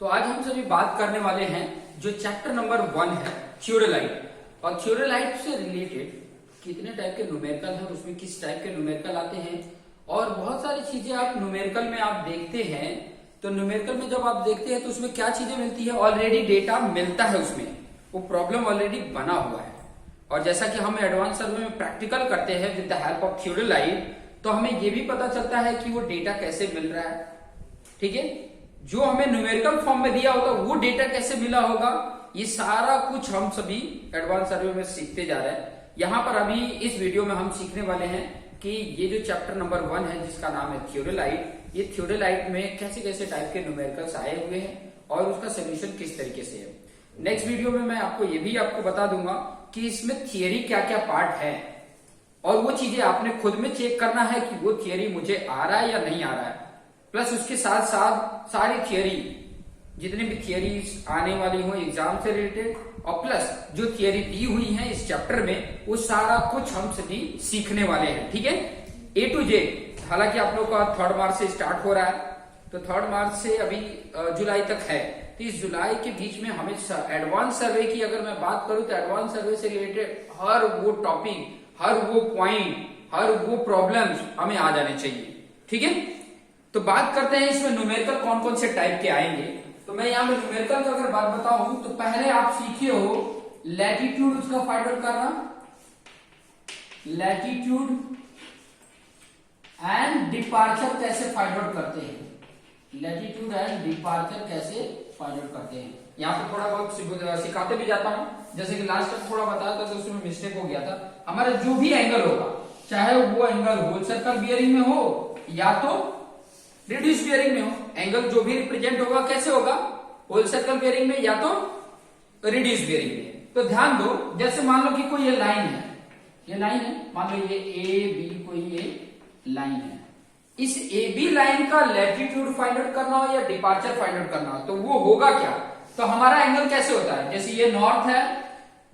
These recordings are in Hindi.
तो आज हम सभी बात करने वाले हैं जो चैप्टर नंबर 1 है थियोरेलाइट, और थियोरेलाइट से रिलेटेड कितने टाइप के न्यूमेरिकल हैं, उसमें किस टाइप के न्यूमेरिकल आते हैं और बहुत सारी चीजें आप न्यूमेरिकल में आप देखते हैं। तो न्यूमेरिकल में जब आप देखते हैं तो उसमें क्या चीजें मिलती है, ऑलरेडी डेटा मिलता है, उसमें वो प्रॉब्लम ऑलरेडी बना हुआ है। और जैसा कि हम एडवांस सर्वे में प्रैक्टिकल करते हैं विद द हेल्प ऑफ थियोरेलाइट, तो हमें ये भी पता चलता है कि वो डेटा कैसे मिल रहा है। ठीक है, जो हमें न्यूमेरिकल फॉर्म में दिया होगा वो डेटा कैसे मिला होगा, ये सारा कुछ हम सभी एडवांस सर्वे में सीखते जा रहे हैं। यहां पर अभी इस वीडियो में हम सीखने वाले हैं कि ये जो चैप्टर नंबर 1 है जिसका नाम है थियोरेलाइट, ये थियोरेलाइट में कैसे कैसे टाइप के न्यूमेरिकल्स आए हुए हैं और उसका सोल्यूशन किस तरीके से है। नेक्स्ट वीडियो में मैं आपको ये भी आपको बता दूंगा कि इसमें थियरी क्या क्या पार्ट है, और वो चीजें आपने खुद में चेक करना है कि वो थियरी मुझे आ रहा है या नहीं आ रहा है। प्लस उसके साथ साथ सारी थियरी, जितने भी थियरीज आने वाली हो एग्जाम से रिलेटेड, और प्लस जो थियरी दी हुई है इस चैप्टर में, वो सारा कुछ हम सभी सीखने वाले हैं। ठीक है, ए टू जेड। हालांकि आप लोग का 3 मार्च से स्टार्ट हो रहा है, तो 3 मार्च से अभी जुलाई तक है, तो इस जुलाई के बीच में हमें एडवांस सर्वे की अगर मैं बात करूं तो एडवांस सर्वे से रिलेटेड हर वो टॉपिक, हर वो पॉइंट, हर वो प्रॉब्लम्स हमें आ जाने चाहिए। ठीक है, तो बात करते हैं इसमें न्यूमेरिकल कौन कौन से टाइप के आएंगे। तो मैं यहाँ पे न्यूमेरिकल का अगर बात बताऊं तो पहले आप सीखे हो लैटिट्यूड, उसका फाइंड आउट करना, लैटिट्यूड एंड डिपार्चर कैसे फाइंड आउट करते हैं, लैटिट्यूड एंड डिपार्चर कैसे फाइंड आउट करते हैं। यहाँ पे थोड़ा बहुत सिखाते भी जाता हूं, जैसे कि लास्ट तक थोड़ा बताया था तो उसमें मिस्टेक हो गया था। हमारा जो भी एंगल होगा, चाहे वो एंगल होल सर्कल बियरिंग में हो या तो रिड्यूस बियरिंग में हो, एंगल जो भी रिप्रेजेंट होगा कैसे होगा, होल सर्कल बियरिंग में या तो रिड्यूस बियरिंग में। तो ध्यान दो, जैसे मान लो कि कोई ये लाइन है, ये लाइन है, मान लो ये ए बी कोई ये लाइन है, इस ए बी लाइन का लैटिट्यूड फाइंड आउट करना हो या डिपार्चर फाइंड आउट करना हो तो वो होगा क्या। तो हमारा एंगल कैसे होता है, जैसे ये नॉर्थ है,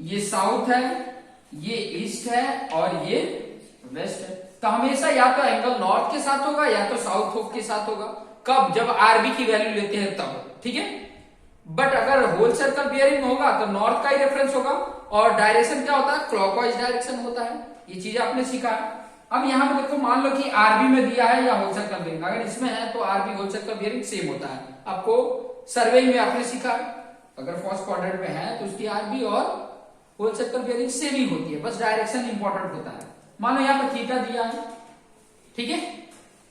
ये साउथ है, ये ईस्ट है और ये वेस्ट है, तो हमेशा या तो एंगल नॉर्थ के साथ होगा या तो साउथ के साथ होगा। कब, जब आरबी की वैल्यू लेते हैं तब। ठीक है, बट अगर होल सर्कल बियरिंग होगा तो नॉर्थ का ही रेफरेंस होगा, और डायरेक्शन क्या होता है, क्लॉकवाइज डायरेक्शन होता है। ये चीज आपने सीखा। अब यहाँ पे देखो, मान लो कि आरबी में दिया है या होल सर्कल बियरिंग, अगर इसमें है तो RB whole circle bearing same होता है। आपको सर्वे में आपने सीखा, अगर फर्स्ट क्वाड्रेंट में है तो उसकी आरबी और होल सर्कल बियरिंग सेम ही होती है, बस डायरेक्शन इंपॉर्टेंट होता है। मान लो यहाँ पर थीटा दिया है, ठीक है,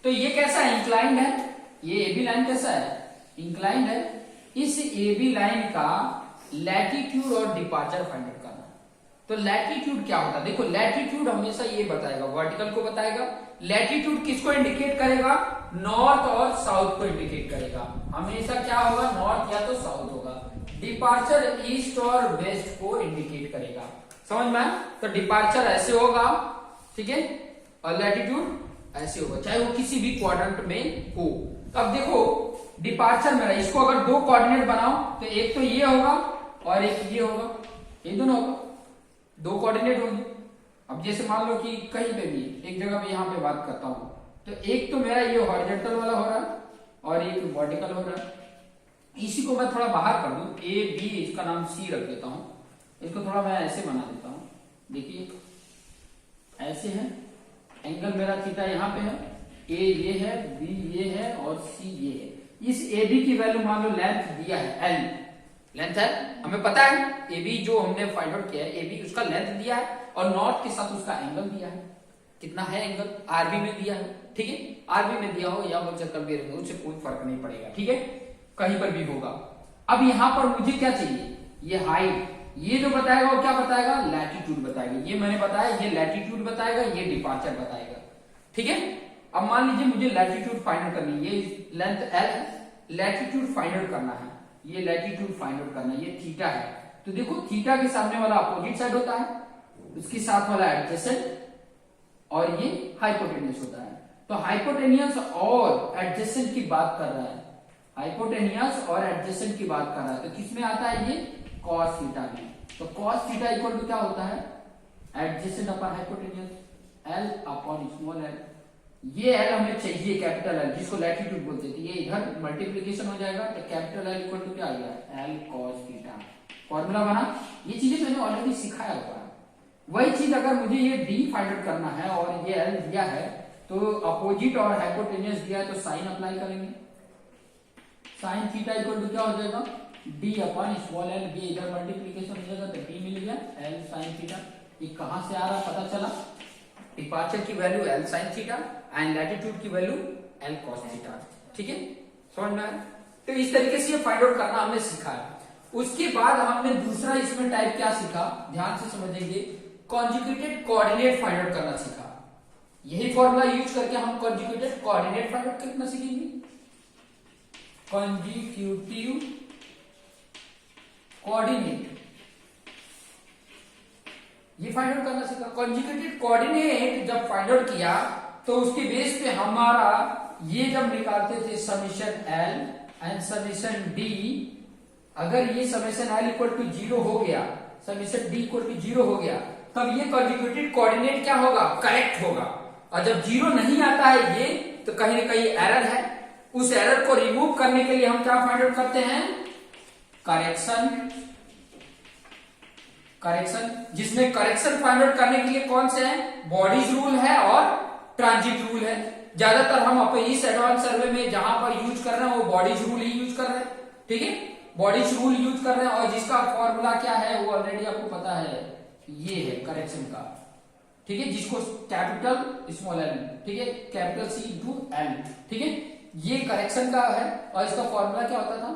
तो ये कैसा है, इंक्लाइंड है, ये एबी लाइन कैसा है, इंक्लाइंड है। इस एबी लाइन का लैटिट्यूड और डिपार्चर फाइंड आउट करना। तो लैटिट्यूड क्या होता है, देखो लैटिट्यूड हमेशा ये बताएगा, वर्टिकल को बताएगा। लैटिट्यूड किसको इंडिकेट करेगा, नॉर्थ और साउथ को इंडिकेट करेगा। हमेशा क्या होगा, नॉर्थ या तो साउथ होगा। डिपार्चर ईस्ट और वेस्ट को इंडिकेट करेगा। समझ में आया? तो डिपार्चर ऐसे होगा, ठीक है, और लैटिट्यूड ऐसे होगा, चाहे वो किसी भी क्वाड्रेंट में हो। तो अब देखो डिपार्चर में इसको अगर 2 कोऑर्डिनेट बनाओ तो एक तो ये होगा और एक ये होगा, ये दोनों होगा, 2 कोऑर्डिनेट होंगे। अब जैसे मान लो कि कहीं पे भी एक जगह पे यहाँ पे बात करता हूं, तो एक तो मेरा ये हॉरिजॉन्टल वाला हो रहा है और एक वर्टिकल हो रहा है। इसी को मैं थोड़ा बाहर कर दूं, ए बी, इसका नाम सी रख देता हूं, इसको थोड़ा मैं ऐसे बना देता हूं। देखिए ऐसे है, एंगल मेरा थीटा यहाँ पे है, ए ये है, बी ये है और सी ये है। इस ए बी की वैल्यू मान लो लेंथ दिया है, एल लेंथ है, हमें पता है ए बी जो हमने फाइंड आउट किया है, ए बी उसका लेंथ दिया है और नॉर्थ के साथ उसका एंगल दिया है। कितना है एंगल, आरबी में दिया है। ठीक है, आरबी में दिया हो या होल सर्कल बियरिंग में, उससे कोई फर्क नहीं पड़ेगा। ठीक है, कहीं पर भी होगा। अब यहां पर मुझे क्या चाहिए, ये हाइट, ये जो बताएगा वो क्या बताएगा, लैटिट्यूड बताएगा। ये मैंने बताया, ये लैटिट्यूड बताएगा, ये डिपार्चर बताएगा। ठीक है, अब मान लीजिए मुझे लैटिट्यूड फाइंड आउट करनी है, ये length L, latitude find out करना है, ये लैटिट्यूड फाइंड आउट करना है, ये थीटा है। तो देखो थीटा के सामने वाला अपोजिट साइड होता है, उसके साथ वाला एडजेसेंट, और ये हाइपोटेनियस होता है। तो हाइपोटेनियस और एडजेसेंट की बात कर रहा है, हाइपोटेनियस और एडजेसेंट की बात कर रहा है, तो किसमें आता है ये, कॉस थीटा में। तो कॉस थीटा इक्वल टू क्या होता है, adjacent upon hypotenuse, L upon small L. ये एल हमें चाहिए कैपिटल एल, जिसको लैटिट्यूड बोलते थे। ये इधर मल्टीप्लीकेशन हो जाएगा तो कैपिटल एल इक्वल टू क्या आ गया, एल कॉस थीटा। फॉर्मूला बना। ये चीजें मैंने ऑलरेडी सिखाया हुआ है। वही चीज अगर मुझे ये डी फाइंड आउट करना है और ये एल दिया है, तो अपोजिट और हाइपोटेन्यूस दिया है, तो साइन अप्लाई करेंगे। साइन थीटा इक्वल टू क्या हो जाएगा, डी अपन स्मॉल एल। ये इधर मल्टीप्लीकेशन हो जाएगा तो डी मिल गया एल साइन थीटा। ये कहां से आ रहा पता चला, डिपार्चर की value L sine theta and latitude की वैल्यू एल कॉस थीटा। ठीक है, समझ में आया। तो इस तरीके से ये फाइंड आउट करना हमने सीखा है। उसके बाद हमने दूसरा इसमें टाइप क्या सीखा, ध्यान से समझेंगे, कॉन्जुगेटेड कोऑर्डिनेट फाइंड आउट करना सीखा। यही फॉर्मूला यूज करके हम कॉन्जुगेटेड कोऑर्डिनेट फाइंड आउट करना सीखेंगे। कॉन्जिक्यूटिव कोऑर्डिनेट ये फाइंड आउट करना सीखा। कॉन्जुगेटेड कोऑर्डिनेट जब फाइंड आउट किया तो उसके बेस पे हमारा ये जब निकालते थे summation L and summation D, अगर ये समीशन एल इक्वल टू 0 हो गया, समीशन डी इक्वल टू 0 हो गया, तब ये कॉन्जुगेटेड कोऑर्डिनेट क्या होगा, करेक्ट होगा। और जब 0 नहीं आता है ये, तो कहीं ना कहीं एरर है। उस एरर को रिमूव करने के लिए हम क्या फाइंड आउट करते हैं, करेक्शन। करेक्शन, जिसमें करेक्शन फाइंड आउट करने के लिए कौन से है, बॉडीज रूल है और ट्रांजिट रूल है। ज्यादातर हम अपने इस एडवांस सर्वे में जहां पर यूज कर रहे हैं वो बॉडीज रूल ही यूज कर रहे हैं। ठीक है, बॉडीज रूल यूज कर रहे हैं और जिसका फॉर्मूला क्या है वो ऑलरेडी आपको पता है, ये है करेक्शन का। ठीक है, जिसको कैपिटल स्मॉल एल, ठीक है, कैपिटल सी इंटू एल। ठीक है, ये करेक्शन का है और इसका फॉर्मूला क्या होता था,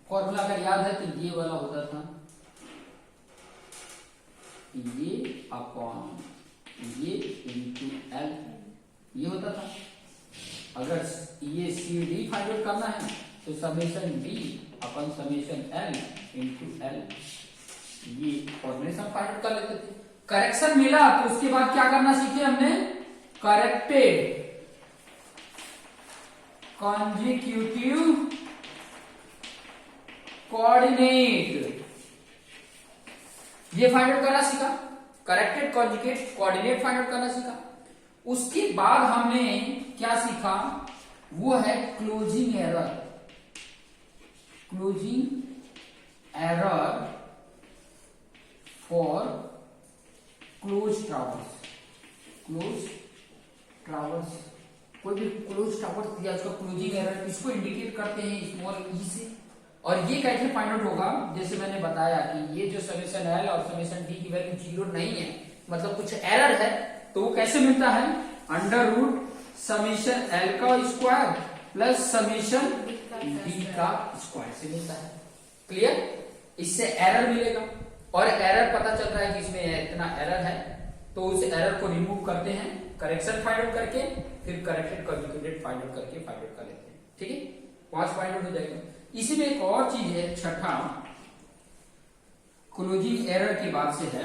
फॉर्मूला अगर याद है तो ये वाला होता था, ये अपॉन ये इंटू एल, ये होता था। अगर ये सी डी फाइंड आउट करना है तो समेशन डी अपन समेशन एल इंटू एल, ये फॉर्मुलेशन फाइंड आउट कर लेते थे। करेक्शन मिला तो उसके बाद क्या करना सीखे हमने, करेक्टेड कॉन्जिक्यूटिव कोऑर्डिनेट, ये फाइंड आउट करना सीखा। Corrected conjugate coordinate find out करना सीखा। उसके बाद हमने क्या सीखा, वो है closing error. Closing error for close traverse. Close traverse, कोई भी क्लोज ट्रावर्स दिया, उसका क्लोजिंग एरर इसको इंडिकेट करते हैं स्मॉल ई से। और ये कैसे फाइंड आउट होगा, जैसे मैंने बताया कि ये जो समेशन एल और समेशन डी की वैल्यू 0 नहीं है, मतलब कुछ एरर है, तो वो कैसे मिलता है, अंडर रूट समेशन एल का स्क्वायर प्लस समेशन डी का स्क्वायर से मिलता है। क्लियर, इससे एरर मिलेगा और एरर पता चल रहा है कि इसमें इतना एरर है, तो उस एरर को रिमूव करते हैं करेक्शन फाइंड आउट करके, फिर करेक्टेड कॉन्जुगेटेड फाइंड आउट करके फाइंड आउट कर लेते हैं। ठीक है, 5 फाइंड आउट हो जाएगा। इसी में एक और चीज है, छठा क्लोजिंग एरर के बाद से है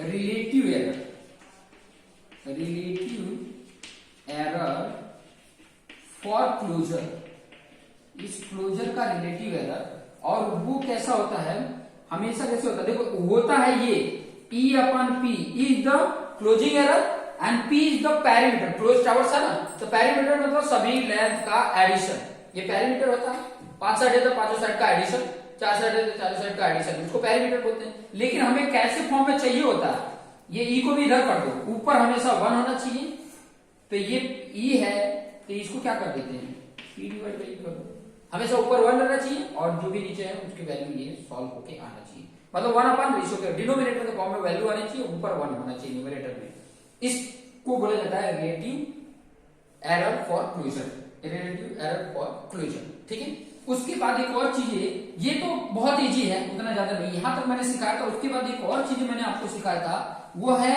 relative error. Relative error for closure. इस क्लोजर का रिलेटिव एरर, और वो कैसा होता है, हमेशा कैसे होता है, देखो होता है ये E upon P is the closing error and P is the perimeter. Close towers है ना, तो पेरीमीटर मतलब सभी लेंथ का एडिशन, ये पेरीमीटर होता है। 5 साइड है तो 5 साइड का एडिशन, 4 साइड है तो 4 साइड का एडिशन, इसको पेरीमीटर बोलते हैं। लेकिन हमें कैसे फॉर्म में चाहिए होता है, ये ई को भी इधर कर दो, ऊपर हमेशा 1 होना चाहिए, तो ये ई है तो इसको क्या कर देते हैं, पी डिवाइड बाई कर दो, हमेशा ऊपर 1 रहना चाहिए और जो भी नीचे है उसकी वैल्यू ये सॉल्व होके आना चाहिए, मतलब 1 अपॉन रेशियो के डिनोमिनेटर के फॉर्म में वैल्यू आनी चाहिए, ऊपर 1 होना चाहिए न्यूमरेटर में। इसको बोला जाता है relative error for closure. Relative error for closure, ठीक है। उसके बाद एक और चीज है, ये तो बहुत इजी है, उतना ज्यादा नहीं, यहां तक मैंने सिखाया था। उसके बाद एक और चीज मैंने आपको सिखाया था, वो है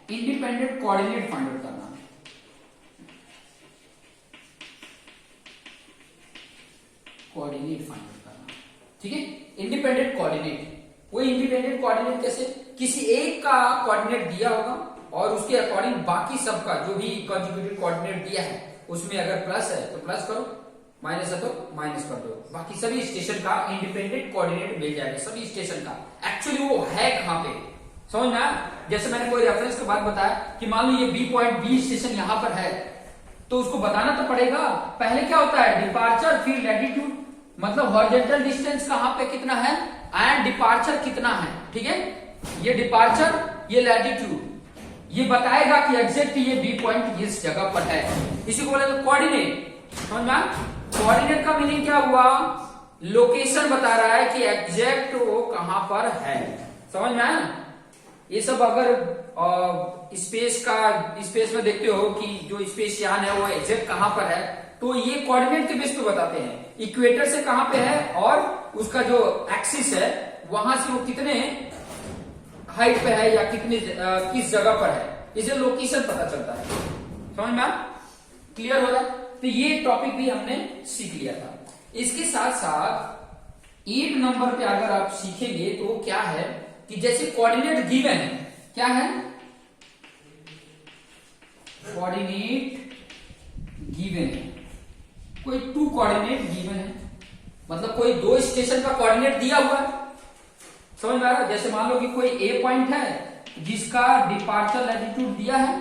इंडिपेंडेंट कोऑर्डिनेट फाइंड आउट करना। कोऑर्डिनेट फाइंड आउट करना, ठीक है। इंडिपेंडेंट कोऑर्डिनेट, वो इंडिपेंडेंट कोऑर्डिनेट कैसे, किसी एक का कोऑर्डिनेट दिया होगा और उसके अकॉर्डिंग बाकी सबका जो भी कंजुगेटेड कोऑर्डिनेट दिया है उसमें अगर प्लस है तो प्लस करो, माइनस है तो माइनस कर दो, बाकी सभी स्टेशन का इंडिपेंडेंट कोऑर्डिनेट मिल जाएगा, सभी स्टेशन का। एक्चुअली वो है कहां पे, समझ में आया? जैसे मैंने कोई रेफरेंस के बाद बताया कि मान लो ये बी पॉइंट, बी स्टेशन यहां पर है, तो उसको बताना तो पड़ेगा। पहले क्या होता है, डिपार्चर फिर लैटिट्यूड, मतलब हॉरिजॉन्टल डिस्टेंस कहां पे कितना है एंड डिपार्चर कितना है। ठीक है, ये डिपार्चर ये लैटिट्यूड ये बताएगा कि एग्जैक्ट ये बी पॉइंट इस जगह पर है। इसी को बोलेंगे कोऑर्डिनेट। समझ में? कोऑर्डिनेट का मीनिंग क्या हुआ, लोकेशन बता रहा है कि एग्जैक्ट वो कहां पर है। समझ में आया? ये सब अगर स्पेस में देखते हो कि जो स्पेस यान है वो एग्जैक्ट कहां पर है, तो ये कोऑर्डिनेट के बेस पे बताते हैं इक्वेटर से कहां पे है और उसका जो एक्सिस है वहां से वो कितने हाइट पे है या कितने किस जगह पर है, इसे लोकेशन पता चलता है। समझ में? क्लियर हो रहा है? तो ये टॉपिक भी हमने सीख लिया था। इसके साथ साथ 8 नंबर पे अगर आप सीखेंगे तो क्या है कि जैसे कोऑर्डिनेट गिवन है, क्या है कोऑर्डिनेट गिवन है, कोई 2 कोऑर्डिनेट गिवन है, मतलब कोई 2 स्टेशन का कोऑर्डिनेट दिया हुआ है। समझ में आ रहा है? जैसे मान लो कि कोई ए पॉइंट है जिसका डिपार्चर लैटिट्यूड दिया है,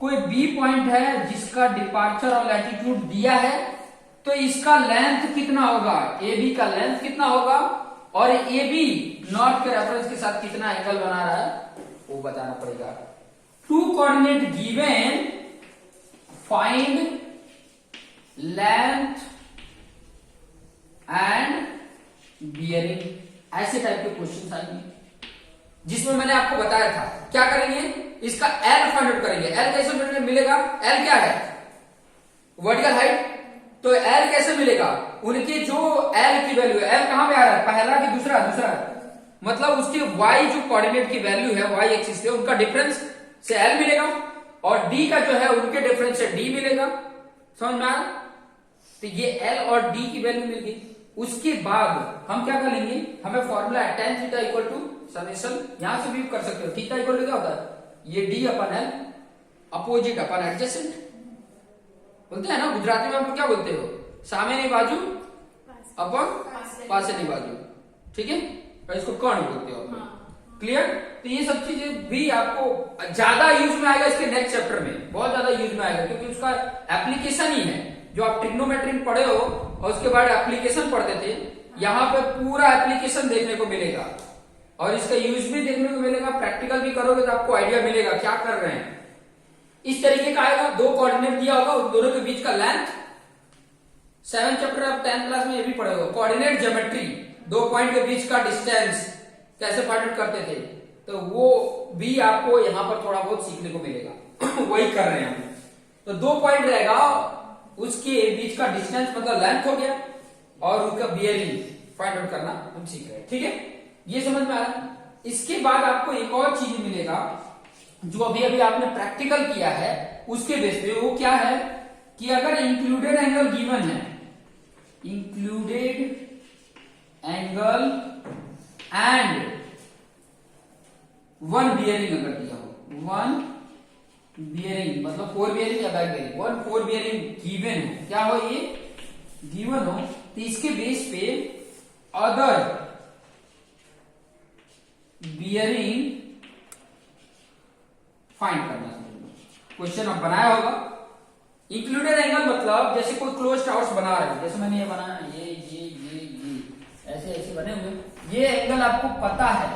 कोई बी पॉइंट है जिसका डिपार्चर और लैटिट्यूड दिया है, तो इसका लेंथ कितना होगा, ए बी का लेंथ कितना होगा और ए बी नॉर्थ के रेफरेंस के साथ कितना एंगल बना रहा है वो बताना पड़ेगा। 2 coordinate given, find length and bearing, ऐसे टाइप के क्वेश्चन आएंगे जिसमें मैंने आपको बताया था क्या करेंगे, इसका एल फाइंड आउट करेंगे। एल कैसे मिलेगा, एल क्या है वर्टिकल हाइट, तो एल कैसे मिलेगा, उनके जो एल की वैल्यू है, एल कहां पे आ रहा है पहला कि दूसरा, दूसरा, मतलब उसके वाई जो कोऑर्डिनेट की वैल्यू है वाई एक्सिस से उनका डिफरेंस से एल मिलेगा और डी का जो है उनके डिफरेंस से डी मिलेगा। समझ में आया? तो ये एल और डी की वैल्यू मिल गई। उसके बाद हम क्या कर लेंगे, हमें फॉर्मूला है tan theta equal to summation, यहां से भी कर सकते हो। थीटा इक्वल टू क्या होता है, ये डी अपन एल अपोजिट अपन एडजेसेंट बोलते हैं ना, गुजराती में आप क्या बोलते हो, सामेनी बाजू अपन पासेनी बाजू। ठीक है, तो इसको कर्ण बोलते हो। क्लियर? तो ये सब चीजें भी आपको ज्यादा यूज में आएगा इसके नेक्स्ट चैप्टर में, बहुत ज्यादा यूज में आएगा क्योंकि उसका एप्लीकेशन ही है। जो आप ट्रिग्नोमेट्री पढ़े हो और उसके बाद एप्लीकेशन पढ़ते थे, यहाँ पे पूरा एप्लीकेशन देखने को मिलेगा और इसका यूज भी देखने को मिलेगा। प्रैक्टिकल भी करोगे तो आपको आइडिया मिलेगा क्या कर रहे हैं। इस तरीके का आएगा, 2 कोऑर्डिनेट दिया होगा, उन दोनों के बीच का लेंथ। 7th चैप्टर आप 10th क्लास में ये भी पढ़े हो, कोऑर्डिनेट ज्योमेट्री, 2 पॉइंट के बीच का डिस्टेंस कैसे फाइंड आउट करते थे, तो वो भी आपको यहाँ पर थोड़ा बहुत सीखने को मिलेगा। वही कर रहे हैं हम। तो 2 पॉइंट रहेगा, उसके बीच का डिस्टेंस मतलब लेंथ हो गया और उसका बियरिंग फाइंड आउट करना हम सीख रहे हैं। ठीक है, ये समझ में आ रहा है? इसके बाद आपको एक और चीज मिलेगा जो अभी अभी आपने प्रैक्टिकल किया है उसके बेस पे, वो क्या है कि अगर इंक्लूडेड एंगल गिवन है, इंक्लूडेड एंगल एंड 1 बियरिंग अगर दिया हो, 1 बियरिंग मतलब 4 बियरिंग या बैक बियरिंग, 1 4 बियरिंग गिवन हो, क्या हो ये गिवन हो, तो इसके बेस पे अदर बियरिंग फाइंड करना। क्वेश्चन अब बनाया होगा। इंक्लूडेड एंगल मतलब जैसे कोई क्लोज टावर्स बना रहे हैं, जैसे मैंने ये बनाया, ये ऐसे ऐसे बने हुए, ये एंगल आपको पता है,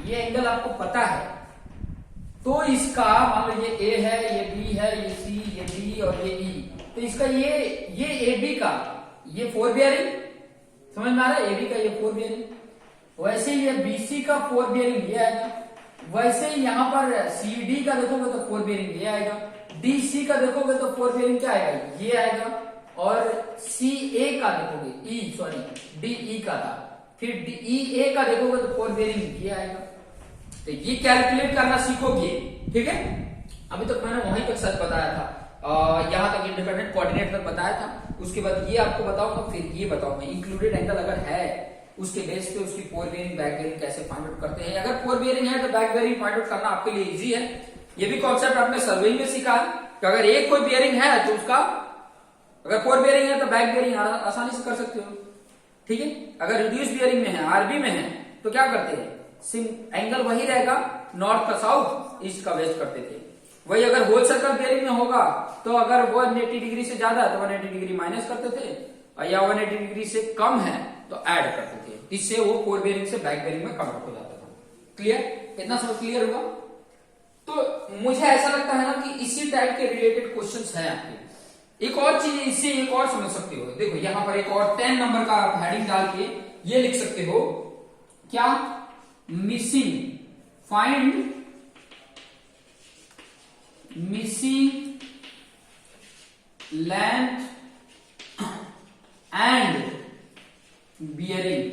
ये एंगल आपको पता है, तो इसका मान लो ये ए है, ये बी है, ये सी, ये डी और ये ई, तो इसका ये ए बी का ये 4 बियरिंग, समझ में आ रहा है, ए बी का ये 4 बियरिंग, वैसे ये बी सी का 4 बियरिंग ये आएगा, वैसे ही यहां पर सी डी का देखोगे तो 4 बियरिंग ये आएगा, डी सी का देखोगे तो 4 बियरिंग क्या आएगा ये आएगा, और सी ए का देखोगे डी ई का था, फिर डी ए का देखोगे तो 4 बियरिंग ये आएगा। तो ये कैलकुलेट करना सीखोगे। ठीक है, अभी तक मैंने वहीं तक सच बताया था, यहां तक इंडिपेंडेंट कोऑर्डिनेट तक बताया था, उसके बाद ये आपको बताऊंगा, फिर ये बताऊंगा इंक्लूडेड एंगल अगर है उसके बेस पे उसकी 4 बियरिंग बैक बियरिंग कैसे फाइंड आउट करते हैं। अगर 4 बियरिंग है तो बैक बियरिंग फाइंड आउट करना आपके लिए इजी है। ये भी कॉन्सेप्ट आपने सर्वेइंग में सीखा है कि अगर एक कोई बियरिंग है तो उसका अगर 4 बियरिंग है तो बैक बियरिंग आसानी से कर सकते हो। ठीक है, अगर रिड्यूस बियरिंग में है, आरबी में है, तो क्या करते हैं, एंगल वही रहेगा, नॉर्थ का साउथ, ईस्ट का वेस्ट करते थे। वही अगर होल सर्कल बेयरिंग में होगा तो अगर 180 डिग्री से ज्यादा है तो 180 डिग्री माइनस करते थे, या 180 डिग्री से कम है तो ऐड करते थे, इससे वो फोर बेयरिंग से बैक बेयरिंग में कन्वर्ट हो जाता था। क्लियर? इतना सब क्लियर हुआ? तो मुझे ऐसा लगता है ना कि इसी टाइप के रिलेटेड क्वेश्चंस हैं आपके। एक और चीज इससे एक और समझ सकते हो, देखो यहां पर एक और 10 नंबर का आप हेडिंग डाल के ये लिख सकते हो, क्या? Missing, find missing length and bearing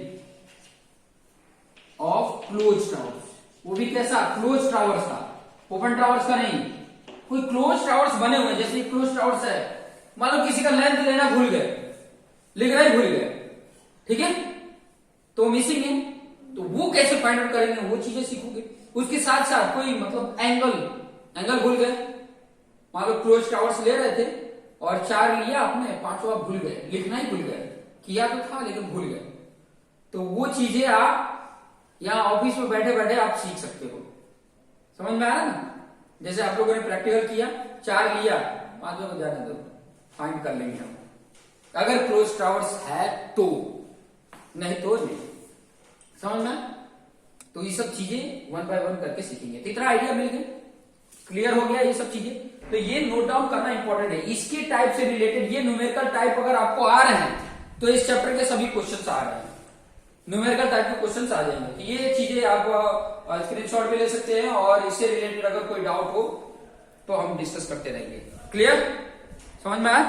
of close towers. वो भी कैसा? क्लोज टावर्स का, ओपन टावर्स का नहीं। कोई क्लोज टावर्स बने हुए हैं, जैसे क्लोज टावर्स है, मान लो किसी का लेंथ लेना भूल गए, लिखना ही भूल गए, ठीक है, तो मिसिंग है, तो वो कैसे फाइंड आउट करेंगे, वो चीजें सीखोगे। उसके साथ साथ कोई मतलब एंगल भूल गए, मान लो क्लोज टावर्स ले रहे थे और 4 लिया आपने, 5वां भूल गए, लिखना ही भूल गए, किया तो था लेकिन भूल गए, तो वो चीजें आप यहां ऑफिस में बैठे बैठे आप सीख सकते हो। समझ में आया ना? जैसे आप लोगों ने प्रैक्टिकल किया, 4 लिया, 5वें को जाने दो, फाइंड कर लेंगे हम, अगर क्लोज टावर्स है तो, नहीं तो नहीं। समझ में? तो ये सब चीजें 1 बाय 1 करके सीखेंगे। तो इतना आइडिया मिल गया, क्लियर हो गया ये सब चीजें। तो ये नोट डाउन करना इंपॉर्टेंट है। इसके टाइप से रिलेटेड ये न्यूमेरिकल टाइप अगर आपको आ रहे हैं तो इस चैप्टर के सभी क्वेश्चंस आ रहे हैं, न्यूमेरिकल टाइप के क्वेश्चंस आ जाएंगे। तो ये चीजें आप स्क्रीनशॉट भी ले सकते हैं और इससे रिलेटेड अगर कोई डाउट हो तो हम डिस्कस करते रहेंगे। क्लियर? समझ में आया?